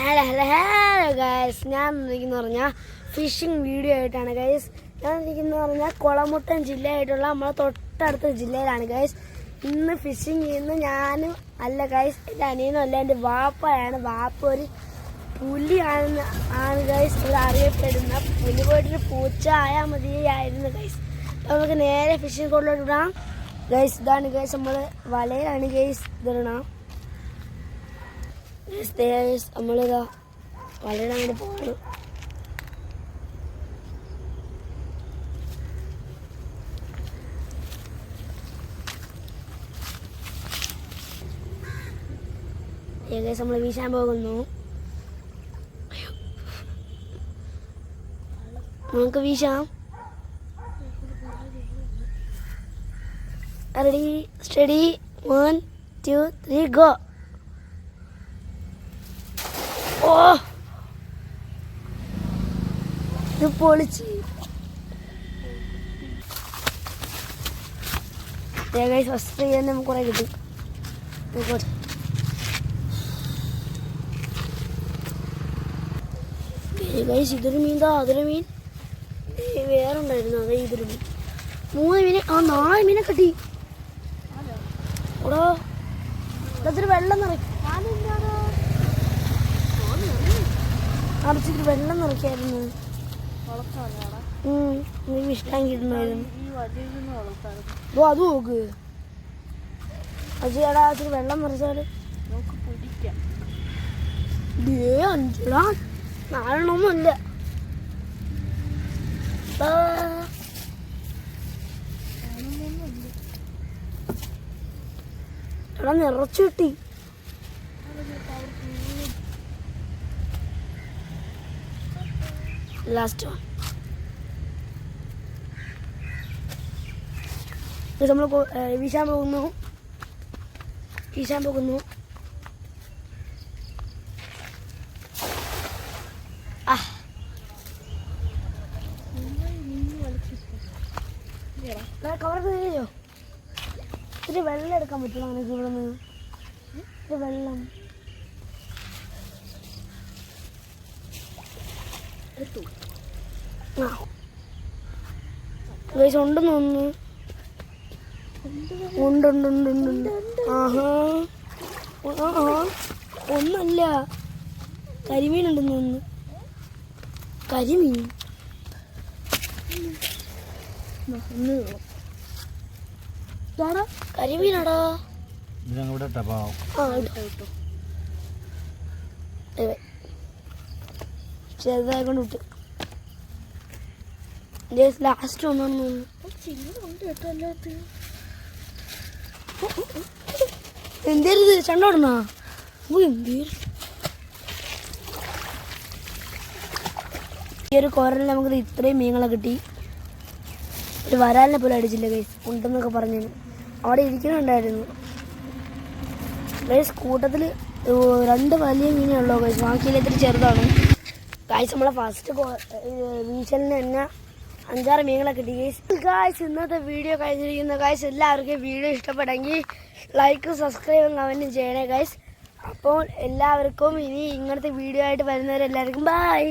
Hello hello hello guys, ഞാൻ ഇരിക്കുന്ന പറഞ്ഞാൽ ഫിഷിംഗ് വീഡിയോ ആയിട്ടാണ് ഗൈസ്. ഞാൻ ഇരിക്കുന്ന പറഞ്ഞാൽ കുളമുട്ടൻ ജില്ലയായിട്ടുള്ള നമ്മളെ തൊട്ടടുത്ത ജില്ലയിലാണ് ഗൈസ്. ഇന്ന് ഫിഷിംഗ് ചെയ്യുന്ന ഞാനും അല്ല ഗൈസ്, എൻ്റെ അനിയനും അല്ല, എൻ്റെ വാപ്പയാണ്. വാപ്പ ഒരു പുലിയാണ് ഗൈസ്, ഒരു അറിയപ്പെടുന്ന പുലി. പോയിട്ടൊരു പൂച്ച ആയാൽ മതിയായിരുന്നു ഗൈസ്. അപ്പോൾ നമുക്ക് നേരെ ഫിഷിംഗ് കോഡിലോട്ട് ഇടാം ഗൈസ്. ഇതാണ് ഗൈസ്, നമ്മൾ വലയിലാണ് ഗൈസ് ഇതിടണം. നമ്മളിതാ വളരെ അങ്ങോട്ട് പോകണം. ഏകദേശം നമ്മൾ വീശാൻ പോകുന്നു. നമുക്ക് വീശാം. Ready, steady, 1 2 3 go. ഓ, ഇത് പൊളിച്ച്. ഫസ്റ്റ് ചെയ്യാൻ നമുക്ക് കുറെ കിട്ടും. ഇതൊരു മീൻ, അതൊരു മീൻ വേറെ ഉണ്ടായിരുന്നു. അതെ, ഇതൊരു മീൻ. 3 മീനെ, 4 മീനെ കിട്ടി. ഓടോ, ഇതൊരു വെള്ളം നിറയ്ക്കും. അടച്ചിട്ട് വെള്ളം നിറയ്ക്കായിരുന്നു. ഇഷ്ടം കിട്ടുന്നായിരുന്നു. അത് നോക്ക് അജിയടാ, ഇച്ചിരി വെള്ളം നിറച്ചാല് 5 4 എടാ നിറച്ചു കിട്ടി. ലാസ്റ്റ് നമ്മൾ വീശാൻ പോകുന്നു. കവറൊക്കെ കഴിയോ? ഇത്തിരി വെള്ളം എടുക്കാൻ പറ്റുമോ നിനക്ക് ഇവിടെ നിന്ന്? ഇത്തിരി വെള്ളം ഉണ്ടെന്ന് തോന്നുന്നു. ഉണ്ട്. ആഹാ, ഒന്നല്ല, കരിമീൻ ഉണ്ടെന്ന് തോന്നുന്നു. കരിമീൻ കരിമീനാടാ. ചെറുതായി കൊണ്ട് വിട്ടു. ലാസ്റ്റ് ഒന്നു എന്തേരുത് ചണ്ടോടണോ? ഈ ഒരു കോരലിൽ നമുക്ക് ഇത്രയും മീനുകളെ കിട്ടി. ഒരു വരാലിനെ പോലെ അടിച്ചില്ല ഗൈസ്, ഉണ്ടെന്നൊക്കെ പറഞ്ഞു. അവിടെ ഇരിക്കുന്നുണ്ടായിരുന്നു ഗൈസ്. കൂട്ടത്തിൽ 2 വലിയ മീനേ ഉള്ളൂ ഗൈസ്, ബാക്കിയിൽ ഇത്തിരി ചെറുതാണ് ഗൈസ്. നമ്മളെ ഫസ്റ്റ് വീശലിന് തന്നെ 5-6 മീനുകളെ കിട്ടി ഗൈസ്. ഇന്നത്തെ വീഡിയോ കഴിഞ്ഞിരിക്കുന്ന ഗൈസ്. എല്ലാവർക്കും വീഡിയോ ഇഷ്ടപ്പെട്ടെങ്കിൽ ലൈക്കും സബ്സ്ക്രൈബും കമൻറ്റും ചെയ്യണേ ഗൈസ്. അപ്പോൾ എല്ലാവർക്കും ഇനി ഇങ്ങനത്തെ വീഡിയോ ആയിട്ട് വരുന്നവരെല്ലാവർക്കും ബൈ.